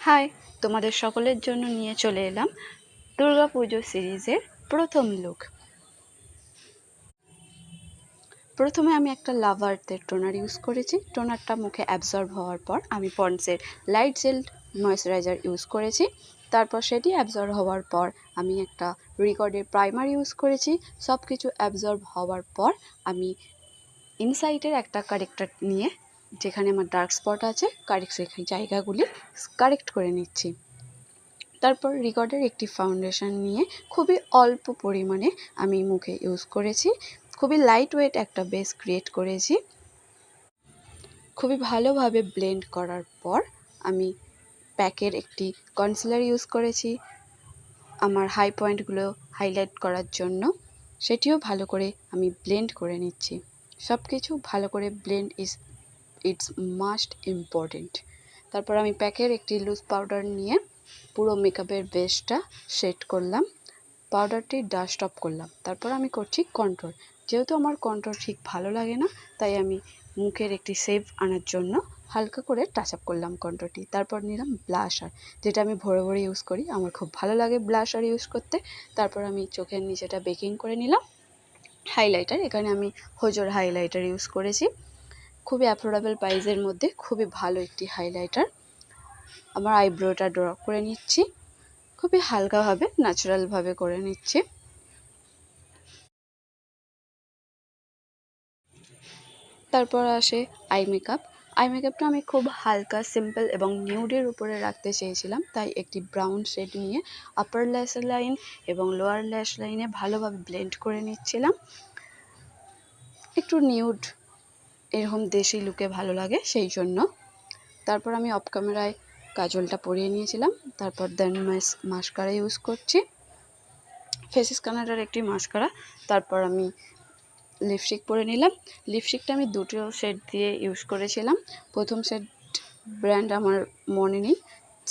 High, তোমাদের সকলের জন্য নিয়ে চলে এলাম দুর্গাপুজো সিরিজের প্রথম লুক। প্রথমে আমি একটা লাভ আর্থের টোনার ইউজ করেছি। টোনারটা মুখে অ্যাবজর্ব হওয়ার পর আমি পন্ডসের লাইট জেল ময়েশ্চারাইজার ইউজ করেছি। তারপর সেটি অ্যাবজর্ব হওয়ার পর আমি একটা রিকর্ডের প্রাইমার ইউজ করেছি। সব কিছু অ্যাবজর্ব হওয়ার পর আমি ইনসাইটের একটা কারেক্টর নিয়ে, যেখানে আমার ডার্ক স্পট আছে, সেই জায়গাগুলি কারেক্ট করে নিচ্ছি। তারপর রিকর্ডের একটি ফাউন্ডেশন নিয়ে খুবই অল্প পরিমাণে আমি মুখে ইউজ করেছি। খুবই লাইট ওয়েট একটা বেস ক্রিয়েট করেছি। খুবই ভালোভাবে ব্লেন্ড করার পর আমি প্যাকের একটি কনসিলার ইউজ করেছি আমার হাই পয়েন্টগুলো হাইলাইট করার জন্য। সেটিও ভালো করে আমি ব্লেন্ড করে নিচ্ছি। সব কিছু ভালো করে ব্লেন্ড ইটস মাস্ট ইম্পর্টেন্ট। তারপর আমি প্যাকের একটি লুজ পাউডার নিয়ে পুরো মেকআপের বেসটা সেট করলাম, পাউডারটি ডাস্ট অফ করলাম। তারপর আমি করছি কন্ট্রোল। যেহেতু আমার কন্ট্রোল ঠিক ভালো লাগে না, তাই আমি মুখের একটি শেপ আনার জন্য হালকা করে টাচ আপ করলাম কন্ট্রোলটি। তারপর নিলাম ব্লাশার, যেটা আমি ভরে ভরে ইউজ করি, আমার খুব ভালো লাগে ব্লাশার ইউজ করতে। তারপর আমি চোখের নিচেটা বেকিং করে নিলাম। হাইলাইটার, এখানে আমি হোজোর হাইলাইটার ইউজ করেছি। খুবই অ্যাফোর্ডেবল প্রাইসের মধ্যে খুবই ভালো একটি হাইলাইটার। আমার আইব্রোটা ড্র করে নিচ্ছি, খুবই হালকাভাবে ন্যাচারালভাবে করে নিচ্ছি। তারপর আসে আই মেকআপ। আই মেকআপটা আমি খুব হালকা, সিম্পল এবং নিউডের উপরে রাখতে চেয়েছিলাম, তাই একটি ব্রাউন শেড নিয়ে আপার ল্যাশ লাইন এবং লোয়ার ল্যাশ লাইনে ভালোভাবে ব্লেন্ড করে নিচ্ছিলাম। একটু নিউড এরকম দেশি লুকে ভালো লাগে সেই জন্য। তারপর আমি অফ ক্যামেরায় কাজলটা পরিয়ে নিয়েছিলাম। তারপর দেন মাস্কারা ইউজ করছি, ফেসেস কানাডার একটি মাস্কারা। তারপর আমি লিপস্টিক পরে নিলাম। লিপস্টিকটা আমি দুটো শেড দিয়ে ইউজ করেছিলাম। প্রথম শেড ব্র্যান্ড আমার মনে নেই,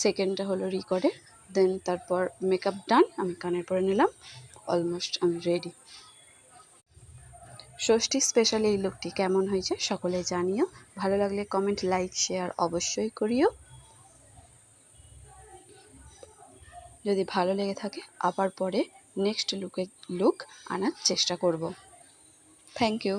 সেকেন্ডটা হলো রিকর্ডের। দেন তারপর মেকআপ ডান, আমি কানের পরে নিলাম। অলমোস্ট আমি রেডি। ষষ্ঠী স্পেশাল এই লুকটি কেমন হয়েছে সকলে জানিও। ভালো লাগলে কমেন্ট, লাইক, শেয়ার অবশ্যই করিও। যদি ভালো লেগে থাকে আবার পরে নেক্সট লুক আনার চেষ্টা করব। Thank you.